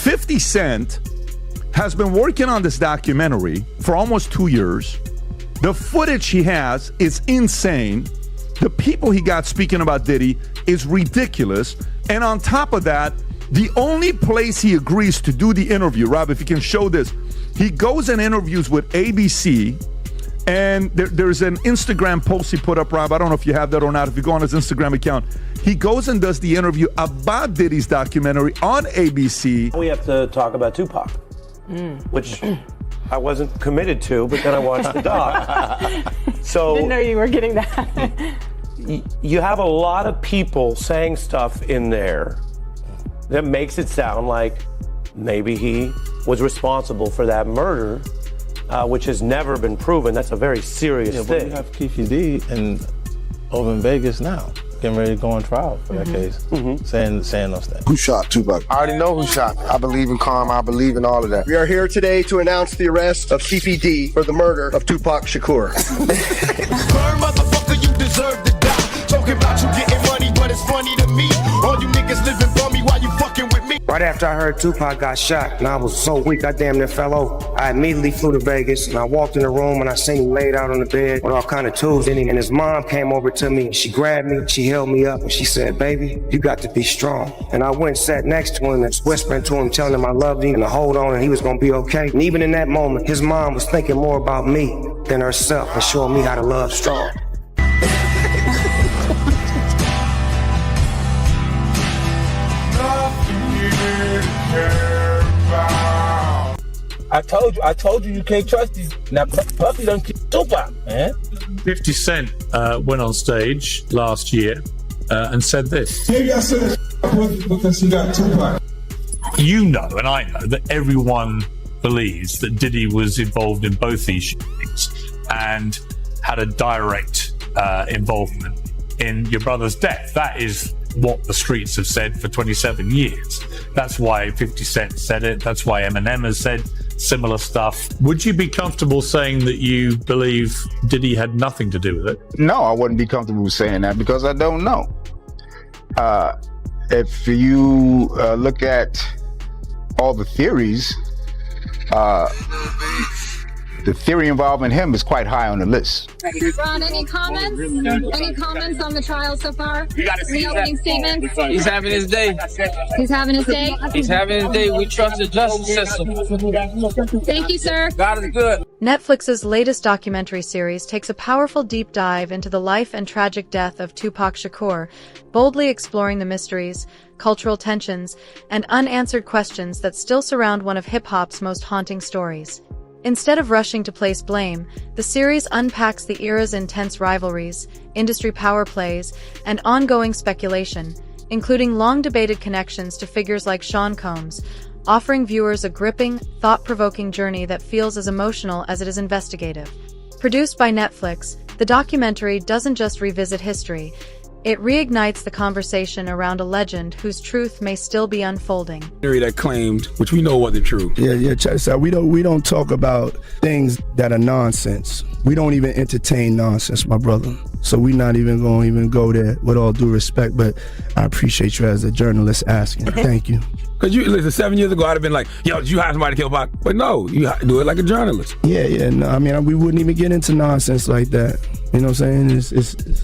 50 Cent has been working on this documentary for almost 2 years. The footage he has is insane. The people he got speaking about Diddy is ridiculous. And on top of that, the only place he agrees to do the interview, Rob, if you can show this, he goes and interviews with ABC. And there's an Instagram post he put up, Rob. I don't know if you have that or not. If you go on his Instagram account, he goes and does the interview about Diddy's documentary on ABC. We have to talk about Tupac, which I wasn't committed to, but then I watched the doc. So didn't know you were getting that. You have a lot of people saying stuff in there that makes it sound like maybe he was responsible for that murder. Which has never been proven. That's a very serious thing. But you have Keefe D over in Vegas now, getting ready to go on trial for that case, saying those things. Who shot Tupac? I already know who shot. I believe in karma. I believe in all of that. We are here today to announce the arrest of Keefe D for the murder of Tupac Shakur. Burn, motherfucker, you deserve to die. Talking about you getting money, but it's funny to me. All you niggas living bummy while you fucking with me. Right after I heard Tupac got shot, and I was so weak, I damn near fell over. I immediately flew to Vegas, and I walked in the room, and I seen him laid out on the bed with all kind of tools in him. And his mom came over to me, and she grabbed me, she held me up, and she said, "Baby, you got to be strong." And I went and sat next to him and whispering to him, telling him I loved him and to hold on and he was gonna be okay. And even in that moment, his mom was thinking more about me than herself and showing me how to love strong. I told you can't trust these. Now, Puffy done kill Tupac, man. 50 Cent went on stage last year and said this. Maybe I said because he got Tupac. You know, and I know, that everyone believes that Diddy was involved in both these shootings and had a direct involvement in your brother's death. That is what the streets have said for 27 years. That's why 50 Cent said it. That's why Eminem has said similar stuff. Would you be comfortable saying that you believe Diddy had nothing to do with it? No, I wouldn't be comfortable saying that because I don't know. If you look at all the theories, the theory involving him is quite high on the list. Ron, any comments? Any comments on the trial so far? Any opening statements? He's having his day. He's having his day? He's having his day. We trust the justice system. Thank you, sir. God is good. Netflix's latest documentary series takes a powerful deep dive into the life and tragic death of Tupac Shakur, boldly exploring the mysteries, cultural tensions, and unanswered questions that still surround one of hip-hop's most haunting stories. Instead of rushing to place blame, the series unpacks the era's intense rivalries, industry power plays, and ongoing speculation, including long-debated connections to figures like Sean Combs, offering viewers a gripping, thought-provoking journey that feels as emotional as it is investigative. Produced by Netflix, the documentary doesn't just revisit history, it reignites the conversation around a legend whose truth may still be unfolding. That claimed, which we know wasn't true. Yeah, check this out. We don't talk about things that are nonsense. We don't even entertain nonsense, my brother. So we're not even going to go there, with all due respect, but I appreciate you as a journalist asking. Thank you. Because you listen, 7 years ago, I'd have been like, yo, did you hire somebody to kill Pac? But no, you do it like a journalist. Yeah, no, I mean, we wouldn't even get into nonsense like that. You know what I'm saying? It's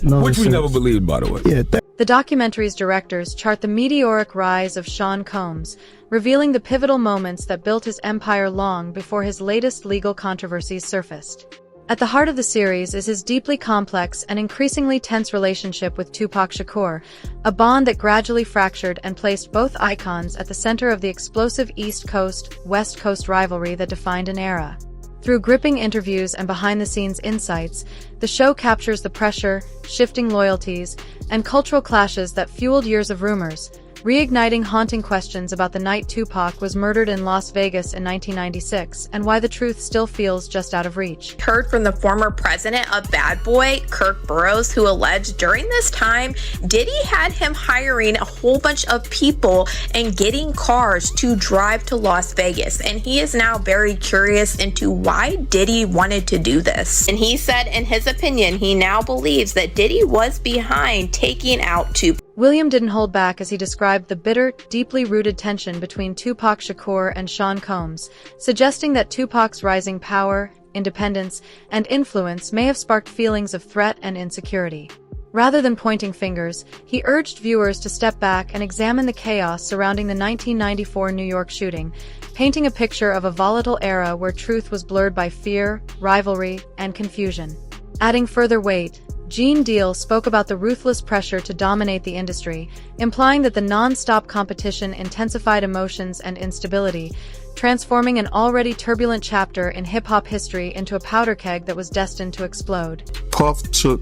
nonsense. Which we never believed, by the way. Yeah. The documentary's directors chart the meteoric rise of Sean Combs, revealing the pivotal moments that built his empire long before his latest legal controversies surfaced. At the heart of the series is his deeply complex and increasingly tense relationship with Tupac Shakur, a bond that gradually fractured and placed both icons at the center of the explosive East Coast-West Coast rivalry that defined an era. Through gripping interviews and behind-the-scenes insights, the show captures the pressure, shifting loyalties, and cultural clashes that fueled years of rumors, reigniting haunting questions about the night Tupac was murdered in Las Vegas in 1996 and why the truth still feels just out of reach. Heard from the former president of Bad Boy, Kirk Burroughs, who alleged during this time, Diddy had him hiring a whole bunch of people and getting cars to drive to Las Vegas. And he is now very curious into why Diddy wanted to do this. And he said, in his opinion, he now believes that Diddy was behind taking out Tupac. William didn't hold back as he described the bitter, deeply rooted tension between Tupac Shakur and Sean Combs, suggesting that Tupac's rising power, independence, and influence may have sparked feelings of threat and insecurity. Rather than pointing fingers, he urged viewers to step back and examine the chaos surrounding the 1994 New York shooting, painting a picture of a volatile era where truth was blurred by fear, rivalry, and confusion. Adding further weight, Gene Deal spoke about the ruthless pressure to dominate the industry, implying that the non-stop competition intensified emotions and instability, transforming an already turbulent chapter in hip-hop history into a powder keg that was destined to explode. Puff took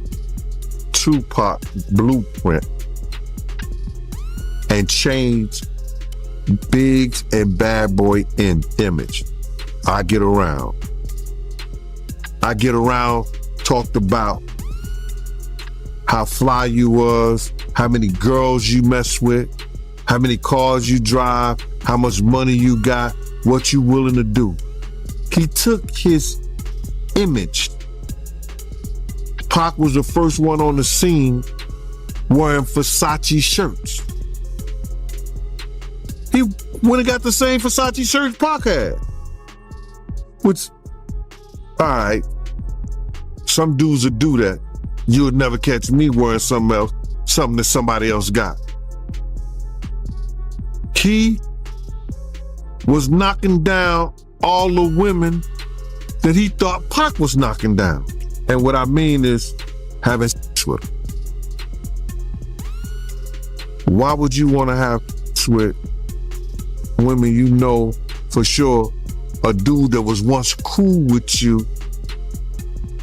Tupac blueprint and changed Biggs and Bad Boy in image. I Get Around talked about how fly you was, how many girls you mess with, how many cars you drive, how much money you got, what you willing to do. He took his image. Pac was the first one on the scene wearing Versace shirts. He went and got the same Versace shirts Pac had. Which, all right, some dudes would do that. You would never catch me wearing something else, something that somebody else got. He was knocking down all the women that he thought Pac was knocking down. And what I mean is having sex with them. Why would you want to have sex with women you know for sure a dude that was once cool with you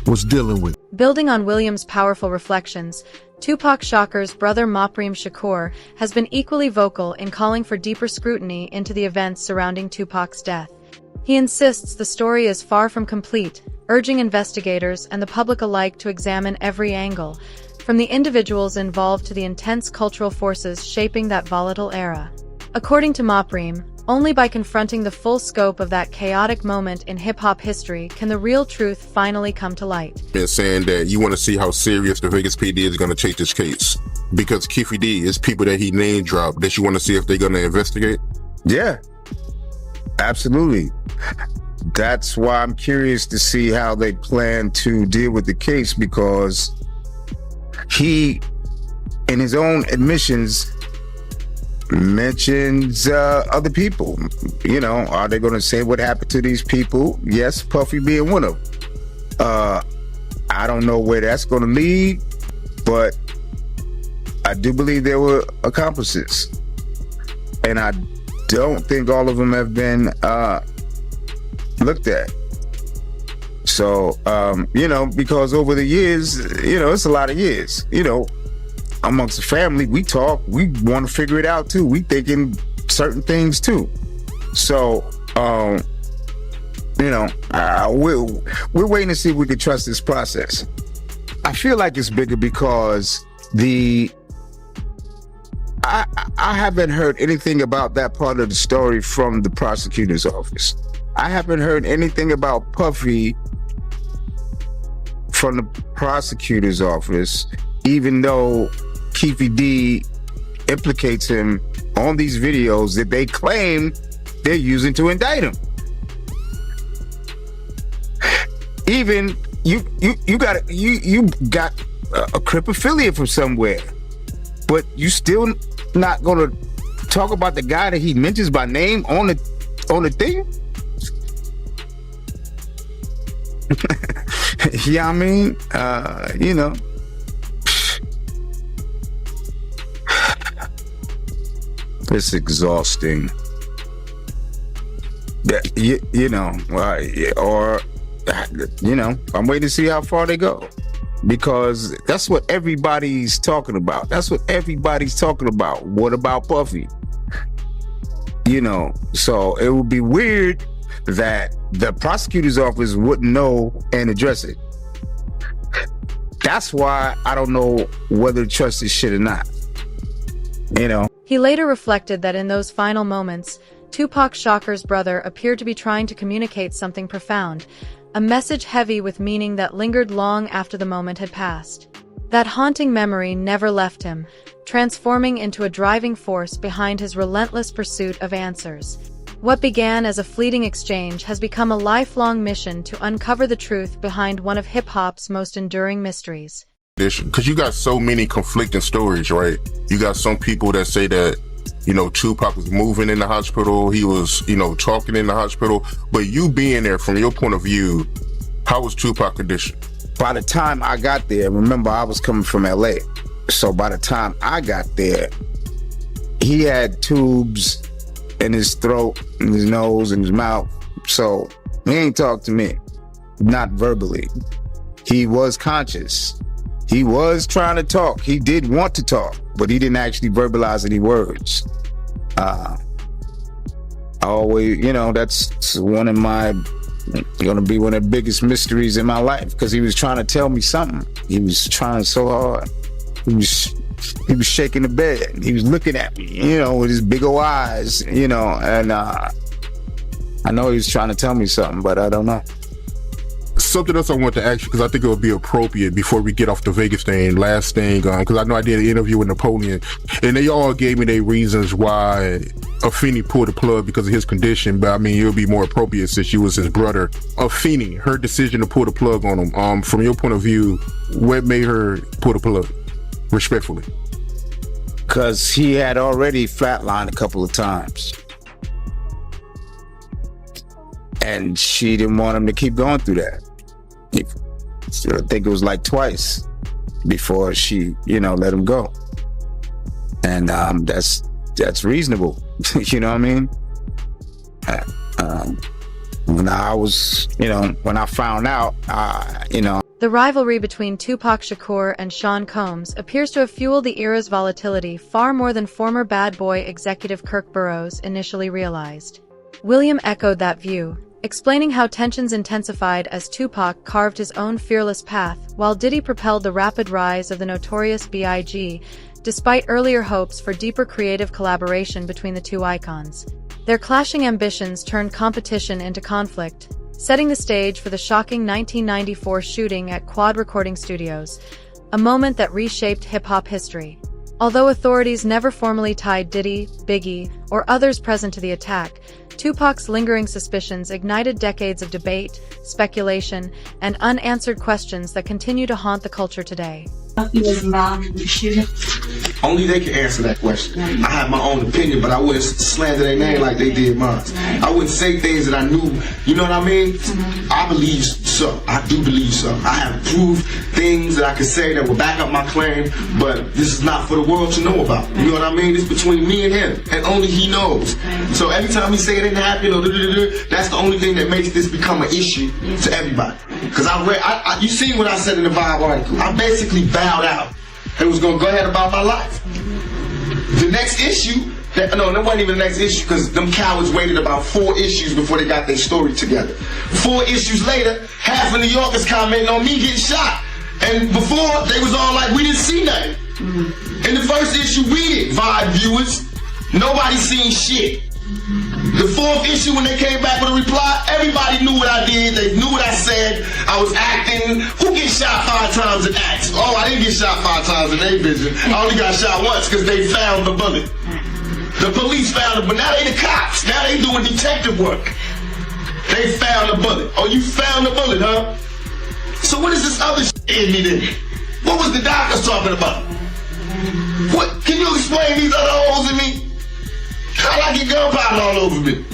was dealing with? Building on William's powerful reflections, Tupac Shakur's brother Mopreme Shakur has been equally vocal in calling for deeper scrutiny into the events surrounding Tupac's death. He insists the story is far from complete, urging investigators and the public alike to examine every angle, from the individuals involved to the intense cultural forces shaping that volatile era. According to Mopreme, only by confronting the full scope of that chaotic moment in hip-hop history can the real truth finally come to light. And saying that you want to see how serious the Vegas PD is going to take this case. Because Keefe D is people that he name dropped that you want to see if they're going to investigate? Yeah, absolutely. That's why I'm curious to see how they plan to deal with the case, because he, in his own admissions, mentions other people. You know, are they going to say what happened to these people? Yes, Puffy being one of them. I don't know where that's going to lead, but I do believe there were accomplices, and I don't think all of them have been looked at. So, you know, because over the years, you know, it's a lot of years, you know, amongst the family, we talk, we want to figure it out too. We thinking certain things too. So, you know, we're waiting to see if we can trust this process. I feel like it's bigger because I haven't heard anything about that part of the story from the prosecutor's office. I haven't heard anything about Puffy from the prosecutor's office, even though Keefe D implicates him on these videos that they claim they're using to indict him. Even you got a Crip affiliate from somewhere, but you still not gonna talk about the guy that he mentions by name on the thing? Yeah, I mean, you know, it's exhausting. You know, or you know, I'm waiting to see how far they go, because that's what everybody's talking about. That's what everybody's talking about. What about Puffy? You know, so it would be weird that the prosecutor's office wouldn't know and address it. That's why I don't know whether to trust this shit or not. You know? He later reflected that in those final moments, Tupac Shakur's brother appeared to be trying to communicate something profound, a message heavy with meaning that lingered long after the moment had passed. That haunting memory never left him, transforming into a driving force behind his relentless pursuit of answers. What began as a fleeting exchange has become a lifelong mission to uncover the truth behind one of hip-hop's most enduring mysteries. Because you got so many conflicting stories, right? You got some people that say that, you know, Tupac was moving in the hospital, he was, you know, talking in the hospital, but you being there, from your point of view, how was Tupac condition? By the time I got there, remember I was coming from LA, so by the time I got there, he had tubes in his throat, in his nose, in his mouth, so he ain't talk to me, not verbally. He was conscious. He was trying to talk. He did want to talk, but he didn't actually verbalize any words. Always, you know, that's going to be one of the biggest mysteries in my life, because he was trying to tell me something. He was trying so hard. He was shaking the bed. He was looking at me, you know, with his big old eyes, you know, and I know he was trying to tell me something, but I don't know. Something else I want to ask you, because I think it would be appropriate before we get off the Vegas thing, last thing, because I know I did an interview with Napoleon, and they all gave me their reasons why Afeni pulled the plug because of his condition, but I mean, it would be more appropriate since you was his brother. Afeni, her decision to pull the plug on him, from your point of view, what made her pull the plug, respectfully? Because he had already flatlined a couple of times. And she didn't want him to keep going through that. I think it was like twice before she, you know, let him go. And that's reasonable. You know what I mean? When I was, you know, when I found out, you know. The rivalry between Tupac Shakur and Sean Combs appears to have fueled the era's volatility far more than former Bad Boy executive Kirk Burroughs initially realized. William echoed that view, explaining how tensions intensified as Tupac carved his own fearless path, while Diddy propelled the rapid rise of the Notorious B.I.G., despite earlier hopes for deeper creative collaboration between the two icons. Their clashing ambitions turned competition into conflict, setting the stage for the shocking 1994 shooting at Quad Recording Studios, a moment that reshaped hip-hop history. Although authorities never formally tied Diddy, Biggie, or others present to the attack, Tupac's lingering suspicions ignited decades of debate, speculation, and unanswered questions that continue to haunt the culture today. He was involved in the shooting? Only they can answer that question. I have my own opinion, but I wouldn't slander their name like they did mine. I wouldn't say things that I knew, you know what I mean? I believe so. I do believe so. I have proved things that I could say that will back up my claim, but this is not for the world to know about. You know what I mean? It's between me and him, and only he knows. So every time he say it didn't happen, or that's the only thing that makes this become an issue to everybody. Because you see what I said in the Vibe article. I basically bowed out and was going to go ahead about my life. The next issue, that wasn't even the next issue, because them cowards waited about 4 issues before they got their story together. 4 issues later, half of New Yorkers commenting on me getting shot. And before, they was all like, we didn't see nothing. In the first issue, we did, Vibe viewers. Nobody seen shit. The 4th issue, when they came back with a reply, everybody knew what I did. They knew what I said. I was acting. Who gets shot 5 times in acts? Oh, I didn't get shot 5 times in their vision. I only got shot once because they found the bullet. The police found it, but now they the cops. Now they doing detective work. They found the bullet. Oh, you found the bullet, huh? So what is this other shit in me then? What was the doctors talking about? What? Can you explain these other holes in me? How'd I get gunpowder all over me?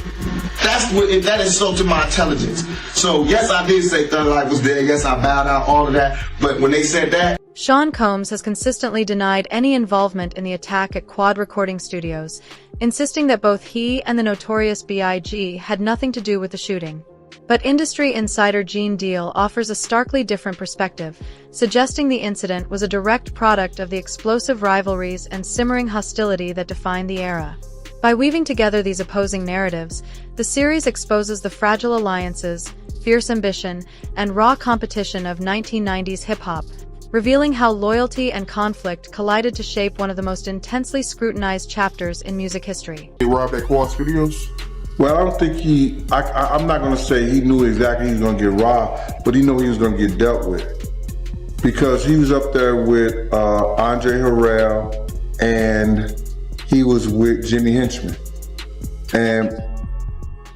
That insulted my intelligence. So yes, I did say Thug Life was there. Yes, I bowed out, all of that. But when they said that, Sean Combs has consistently denied any involvement in the attack at Quad Recording Studios, insisting that both he and the Notorious B.I.G. had nothing to do with the shooting. But industry insider Gene Deal offers a starkly different perspective, suggesting the incident was a direct product of the explosive rivalries and simmering hostility that defined the era. By weaving together these opposing narratives, the series exposes the fragile alliances, fierce ambition, and raw competition of 1990s hip-hop, revealing how loyalty and conflict collided to shape one of the most intensely scrutinized chapters in music history. He robbed at Quad Studios? Well, I don't think I'm not going to say he knew exactly he was going to get robbed, but he knew he was going to get dealt with. Because he was up there with Andre Harrell, and he was with Jimmy Henchman. And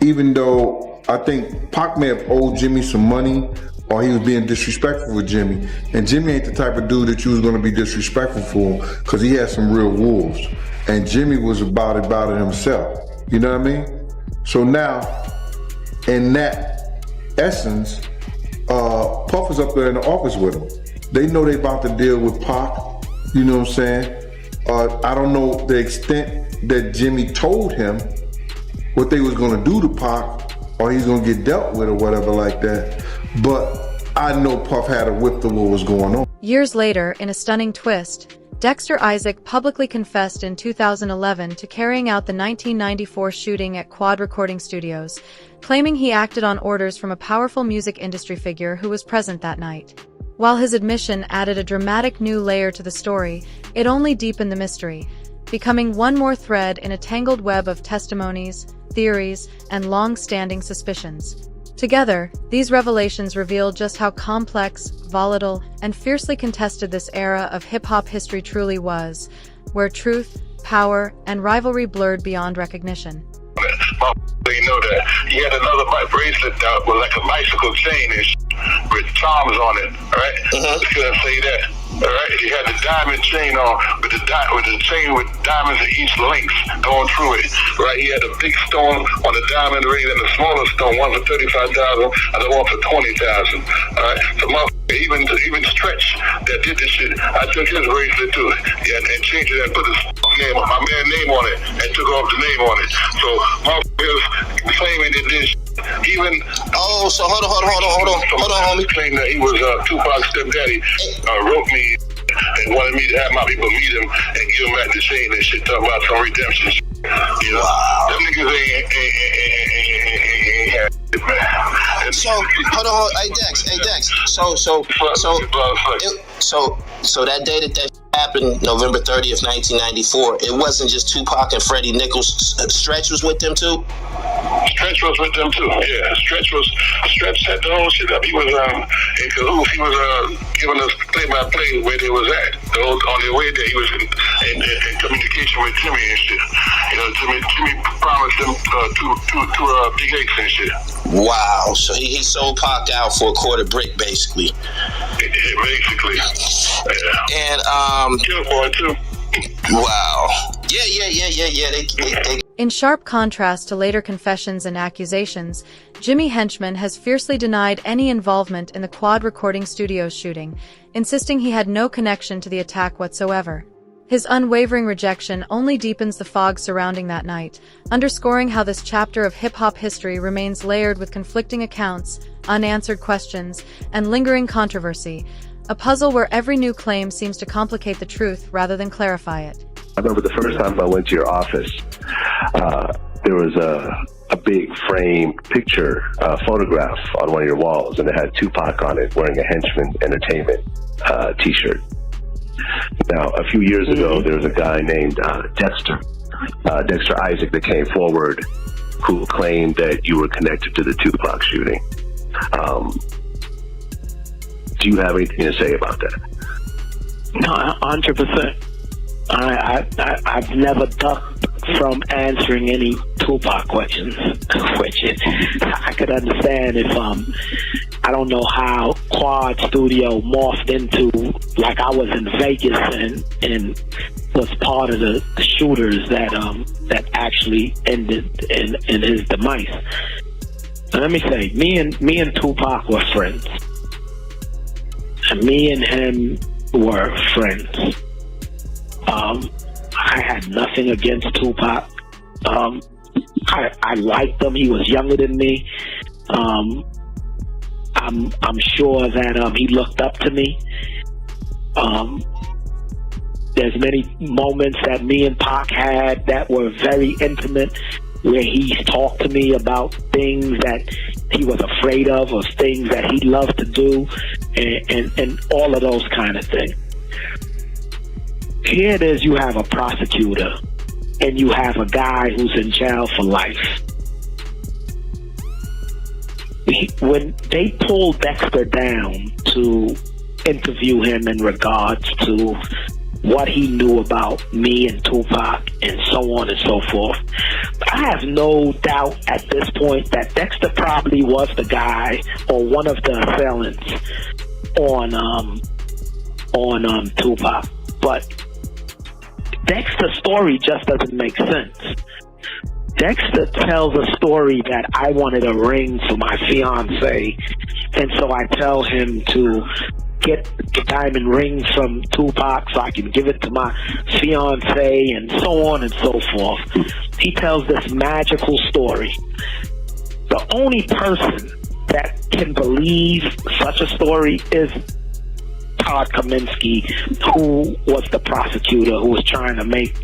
even though I think Pac may have owed Jimmy some money, or he was being disrespectful with Jimmy, and Jimmy ain't the type of dude that you was going to be disrespectful for, because he had some real wolves, and Jimmy was about it himself. You know what I mean? So now, in that essence, Puff is up there in the office with him. They know they about to deal with Pac. You know what I'm saying? I don't know the extent that Jimmy told him what they was gonna do to Pac, or he's gonna get dealt with or whatever like that. But I know Puff had a whip to what was going on. Years later, in a stunning twist, Dexter Isaac publicly confessed in 2011 to carrying out the 1994 shooting at Quad Recording Studios, claiming he acted on orders from a powerful music industry figure who was present that night. While his admission added a dramatic new layer to the story, it only deepened the mystery, becoming one more thread in a tangled web of testimonies, theories, and long-standing suspicions. Together, these revelations reveal just how complex, volatile, and fiercely contested this era of hip-hop history truly was, where truth, power, and rivalry blurred beyond recognition. You know that he had another bracelet that was like a bicycle chain and with charms on it, right? Just gonna say that, all right? He had the diamond chain on with the chain with diamonds at each length going through it, right? He had a big stone on the diamond ring and the smaller stone, one for 35,000 and the one for 20,000. All right, so even Stretch that did this shit, I took his bracelet too, yeah, and changed it and put his name, my man's name on it, and took off the name on it. So motherfuckers claiming that this. Even so hold on, homie. Claimed that he was Tupac's stepdaddy, wrote me and wanted me to have my people meet him and give him back the chain and shit, talking about some redemption shit. You know, them niggas ain't had it, man. So hold on, hey Dex. So that day that happened, November 30th, 1994, it wasn't just Tupac and Freddie Nichols. Stretch was with them too? Stretch was with them too, yeah. Stretch set the whole shit up. He was in cahoots. He was giving us play-by-play where they was at. On their way there, he was in communication with Jimmy and shit. You know, Jimmy promised them two big eggs and shit. Wow, so he sold Pac out for a quarter brick, basically. Yeah, basically. Yeah. And Killboy too. Wow. Yeah. They In sharp contrast to later confessions and accusations, Jimmy Henchman has fiercely denied any involvement in the Quad Recording Studios shooting, insisting he had no connection to the attack whatsoever. His unwavering rejection only deepens the fog surrounding that night, underscoring how this chapter of hip-hop history remains layered with conflicting accounts, unanswered questions, and lingering controversy, a puzzle where every new claim seems to complicate the truth rather than clarify it. I remember the first time I went to your office, there was a big frame picture, photograph on one of your walls, and it had Tupac on it wearing a Henchman Entertainment t-shirt. Now, a few years ago, there was a guy named Dexter Isaac that came forward who claimed that you were connected to the Tupac shooting. Do you have anything to say about that? No, 100%. I've never ducked from answering any Tupac questions, which I could understand if I don't know how Quad Studio morphed into, like I was in Vegas and was part of the shooters that actually ended in his demise. Now, let me say, me and Tupac were friends. And me and him were friends. I had nothing against Tupac. I liked him. He was younger than me. I'm sure that he looked up to me. There's many moments that me and Pac had that were very intimate, where he talked to me about things that he was afraid of or things that he loved to do, and all of those kind of things. Here it is, you have a prosecutor and you have a guy who's in jail for life. When they pulled Dexter down to interview him in regards to what he knew about me and Tupac and so on and so forth. I have no doubt at this point that Dexter probably was the guy or one of the assailants on Tupac. But Dexter's story just doesn't make sense. Dexter tells a story that I wanted a ring for my fiance, and so I tell him to get the diamond ring from Tupac so I can give it to my fiance, and so on and so forth. He tells this magical story. The only person that can believe such a story is Todd Kaminsky, who was the prosecutor who was trying to make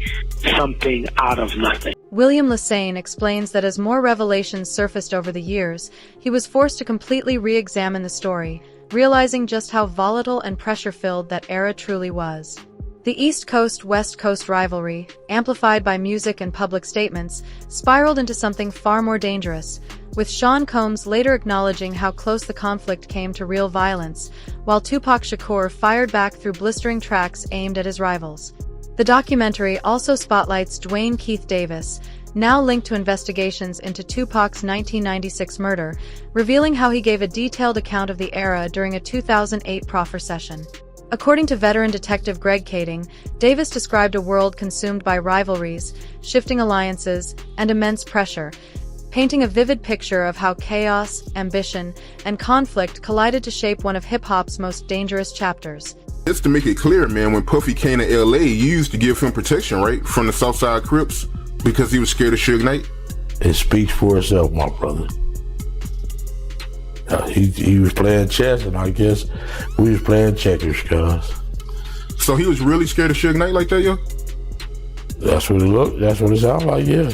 something out of nothing. William Lassane explains that as more revelations surfaced over the years, he was forced to completely re-examine the story, realizing just how volatile and pressure-filled that era truly was. The East Coast-West Coast rivalry, amplified by music and public statements, spiraled into something far more dangerous, with Sean Combs later acknowledging how close the conflict came to real violence, while Tupac Shakur fired back through blistering tracks aimed at his rivals. The documentary also spotlights Dwayne Keith Davis, now linked to investigations into Tupac's 1996 murder, revealing how he gave a detailed account of the era during a 2008 proffer session. According to veteran detective Greg Kading, Davis described a world consumed by rivalries, shifting alliances, and immense pressure, painting a vivid picture of how chaos, ambition, and conflict collided to shape one of hip-hop's most dangerous chapters. Just to make it clear, man, when Puffy came to LA, you used to give him protection, right? From the Southside Crips, because he was scared of Suge Knight? It speaks for itself, my brother. He was playing chess, and I guess we was playing checkers, cuz. So he was really scared of Suge Knight like that, yo? That's what it looked, that's what it sounded like, yeah.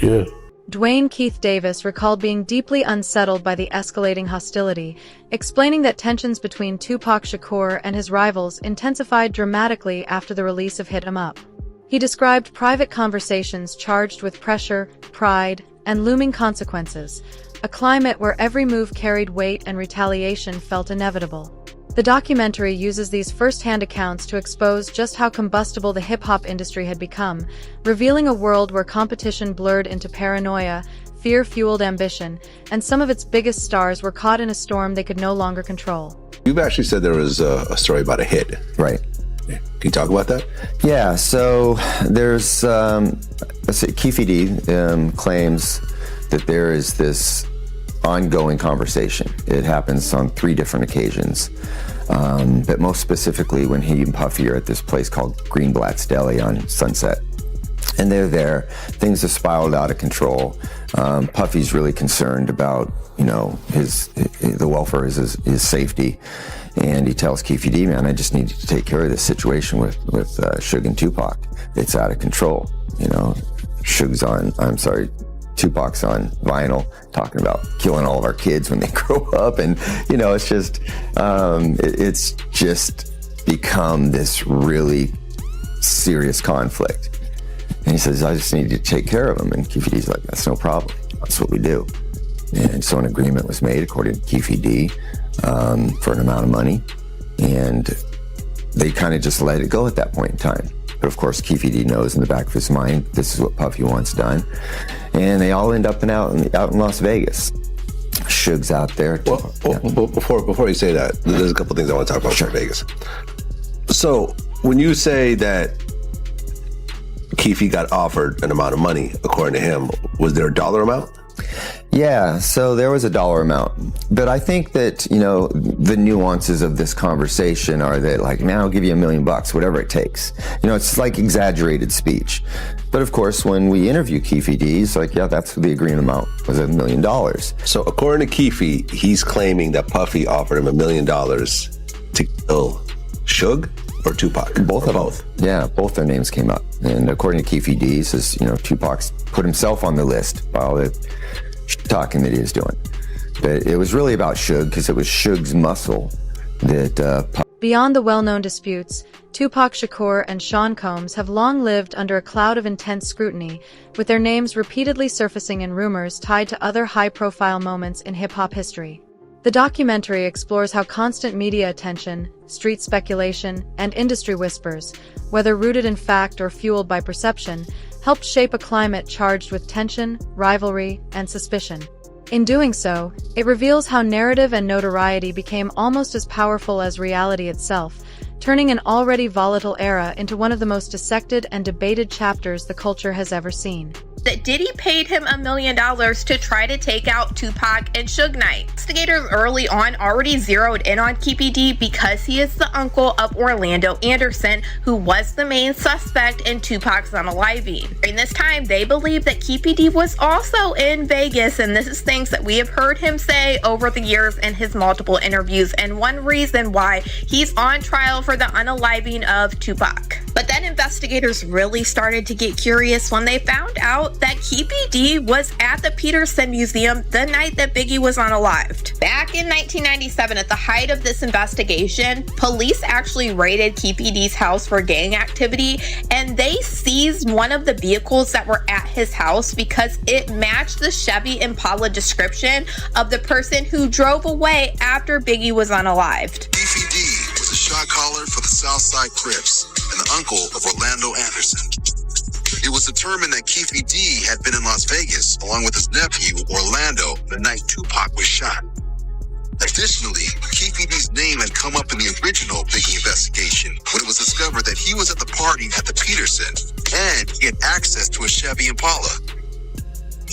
Yeah. Dwayne Keith Davis recalled being deeply unsettled by the escalating hostility, explaining that tensions between Tupac Shakur and his rivals intensified dramatically after the release of Hit 'Em Up. He described private conversations charged with pressure, pride, and looming consequences, a climate where every move carried weight and retaliation felt inevitable. The documentary uses these first-hand accounts to expose just how combustible the hip-hop industry had become, revealing a world where competition blurred into paranoia, fear-fueled ambition, and some of its biggest stars were caught in a storm they could no longer control. You've actually said there was a story about a hit. Right. Can you talk about that? Yeah, so there's, let's say, Keefe D claims that there is this ongoing conversation. It happens on 3 different occasions. But most specifically when he and Puffy are at this place called Greenblatt's Deli on Sunset. And they're there, things have spiraled out of control. Puffy's really concerned about, the welfare is his safety. And he tells Keefe D, man, I just need you to take care of this situation with Suge and Tupac. It's out of control. Tupac's on vinyl talking about killing all of our kids when they grow up, and it's just become this really serious conflict. And he says, I just need you to take care of him. And Keefe D's like, that's no problem. That's what we do. And so an agreement was made, according to Keefe D, for an amount of money, and they kind of just let it go at that point in time. But of course, Keefe D knows in the back of his mind, this is what Puffy wants done. And they all end up out in Las Vegas. Suge's out there. Well, before you say that, there's a couple things I want to talk about about Vegas. So when you say that Keefe got offered an amount of money, according to him, was there a dollar amount? Yeah, so there was a dollar amount. But I think that, the nuances of this conversation are that, like, man, I'll give you $1 million, whatever it takes. It's like exaggerated speech. But of course, when we interview Keefe D, he's like, yeah, that's the agreement amount, was $1 million. So according to Keefe, he's claiming that Puffy offered him $1 million to kill Suge or Tupac? Both of both. Yeah, both their names came up. And according to Keefe D, he says, Tupac's put himself on the list by all the talking that he was doing. But it was really about Suge, because it was Suge's muscle that... Beyond the well-known disputes, Tupac Shakur and Sean Combs have long lived under a cloud of intense scrutiny, with their names repeatedly surfacing in rumors tied to other high-profile moments in hip-hop history. The documentary explores how constant media attention, street speculation, and industry whispers, whether rooted in fact or fueled by perception, helped shape a climate charged with tension, rivalry, and suspicion. In doing so, it reveals how narrative and notoriety became almost as powerful as reality itself, turning an already volatile era into one of the most dissected and debated chapters the culture has ever seen. That Diddy paid him $1 million to try to take out Tupac and Suge Knight. Investigators early on already zeroed in on Keefe D because he is the uncle of Orlando Anderson, who was the main suspect in Tupac's unaliving. During this time, they believed that Keefe D was also in Vegas, and this is things that we have heard him say over the years in his multiple interviews, and one reason why he's on trial for the unaliving of Tupac. But then investigators really started to get curious when they found out that Keefe D was at the Peterson Museum the night that Biggie was unalived. Back in 1997, at the height of this investigation, police actually raided Keefe D's house for gang activity, and they seized one of the vehicles that were at his house because it matched the Chevy Impala description of the person who drove away after Biggie was unalived. Keefe D was a shot caller for the Southside Crips and the uncle of Orlando Anderson. It was determined that Keefe D had been in Las Vegas along with his nephew, Orlando, the night Tupac was shot. Additionally, Keefe D's name had come up in the original Biggie investigation when it was discovered that he was at the party at the Peterson and he had access to a Chevy Impala.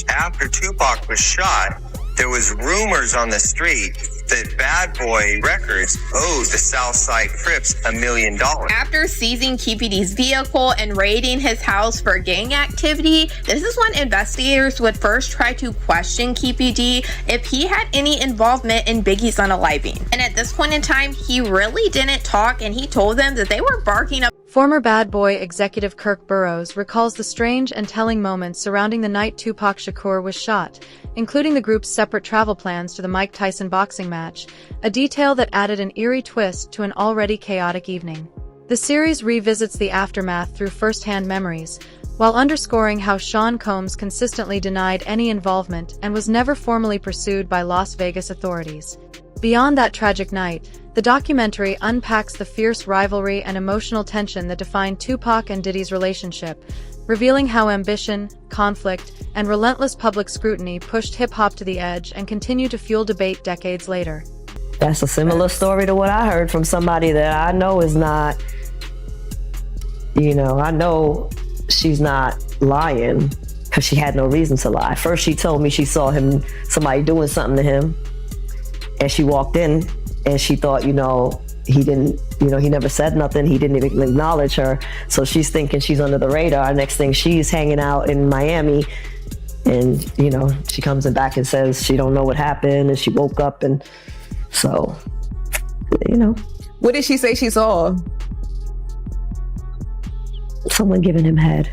After Tupac was shot, there was rumors on the street that Bad Boy Records owed the Southside Crips $1 million. After seizing Keefe D's vehicle and raiding his house for gang activity, this is when investigators would first try to question Keefe D if he had any involvement in Biggie's unaliving. And at this point in time, he really didn't talk, and he told them that they were barking up. Former Bad Boy executive Kirk Burroughs recalls the strange and telling moments surrounding the night Tupac Shakur was shot, including the group's separate travel plans to the Mike Tyson boxing match, a detail that added an eerie twist to an already chaotic evening. The series revisits the aftermath through first-hand memories, while underscoring how Sean Combs consistently denied any involvement and was never formally pursued by Las Vegas authorities. Beyond that tragic night, the documentary unpacks the fierce rivalry and emotional tension that defined Tupac and Diddy's relationship, revealing how ambition, conflict, and relentless public scrutiny pushed hip-hop to the edge and continue to fuel debate decades later. That's a similar story to what I heard from somebody that I know is not, I know she's not lying because she had no reason to lie. First, she told me she saw somebody doing something to him, and she walked in and she thought, he didn't, he never said nothing. He didn't even acknowledge her. So she's thinking she's under the radar. Next thing, she's hanging out in Miami, and, she comes back and says she don't know what happened, and she woke up, and so, What did she say she saw? Someone giving him head.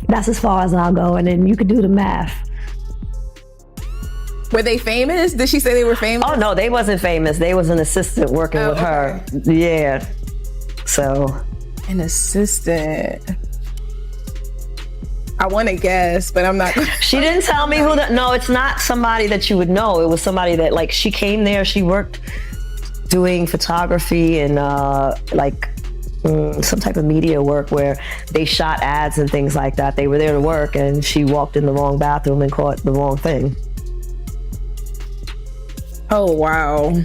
That's as far as I'll go, and then you could do the math. Were they famous? Did she say they were famous? Oh, no, they wasn't famous. They was an assistant working with her. Yeah. So. An assistant. I want to guess, but I'm not. She didn't tell me who no, it's not somebody that you would know. It was somebody that, she came there, she worked doing photography and, some type of media work where they shot ads and things like that. They were there to work, and she walked in the wrong bathroom and caught the wrong thing. Oh, wow.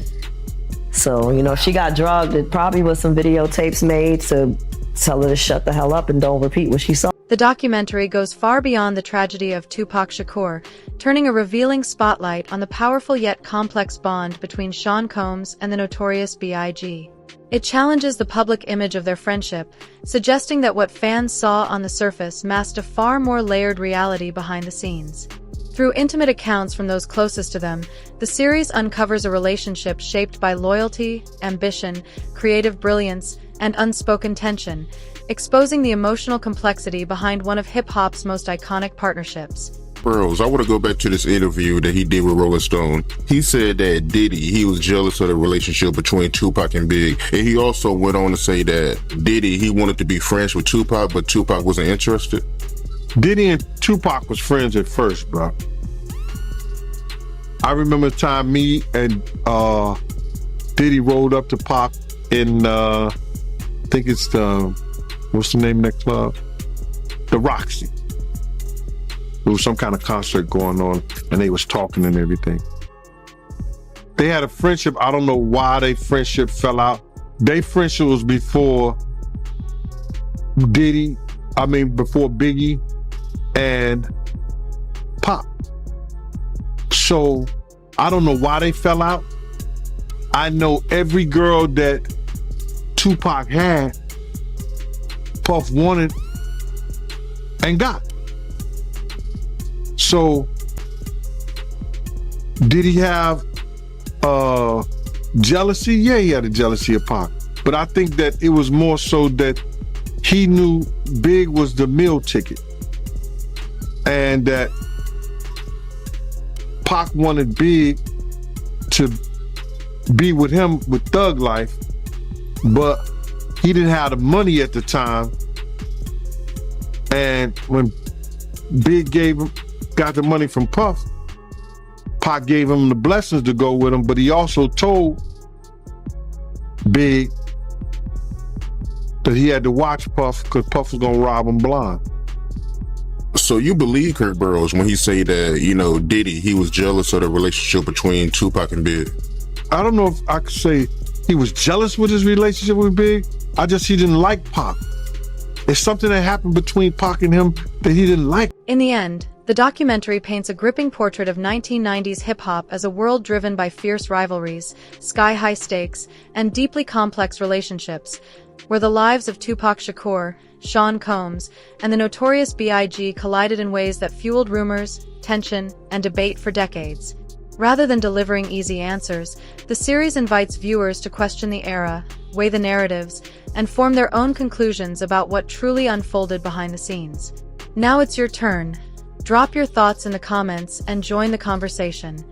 So, she got drugged. It probably was some videotapes made to tell her to shut the hell up and don't repeat what she saw. The documentary goes far beyond the tragedy of Tupac Shakur, turning a revealing spotlight on the powerful yet complex bond between Sean Combs and the notorious B.I.G. It challenges the public image of their friendship, suggesting that what fans saw on the surface masked a far more layered reality behind the scenes. Through intimate accounts from those closest to them, the series uncovers a relationship shaped by loyalty, ambition, creative brilliance, and unspoken tension, exposing the emotional complexity behind one of hip-hop's most iconic partnerships. Burroughs, I want to go back to this interview that he did with Rolling Stone. He said that Diddy, he was jealous of the relationship between Tupac and Big. And he also went on to say that Diddy, he wanted to be friends with Tupac, but Tupac wasn't interested. Diddy and Tupac was friends at first, bro. I remember the time me and Diddy rolled up to Pac in, I think it's what's the name of that club? The Roxy. There was some kind of concert going on and they was talking and everything. They had a friendship. I don't know why their friendship fell out. Their friendship was before before Biggie and Pop. So I don't know why they fell out. I know every girl that Tupac had, Puff wanted and got. So did he have jealousy? Yeah, he had a jealousy of Pac. But I think that it was more so that he knew Big was the meal ticket. And that Pac wanted Big to be with him with Thug Life, but he didn't have the money at the time. And when Big got the money from Puff, Pac gave him the blessings to go with him, but he also told Big that he had to watch Puff because Puff was gonna rob him blind. So you believe Kirk Burroughs when he say that, Diddy, he was jealous of the relationship between Tupac and Big? I don't know if I could say he was jealous with his relationship with Big. He didn't like Pac. It's something that happened between Pac and him that he didn't like. In the end, the documentary paints a gripping portrait of 1990s hip-hop as a world driven by fierce rivalries, sky-high stakes, and deeply complex relationships, where the lives of Tupac Shakur, Sean Combs, and the Notorious B.I.G. collided in ways that fueled rumors, tension, and debate for decades. Rather than delivering easy answers, the series invites viewers to question the era, weigh the narratives, and form their own conclusions about what truly unfolded behind the scenes. Now it's your turn. Drop your thoughts in the comments and join the conversation.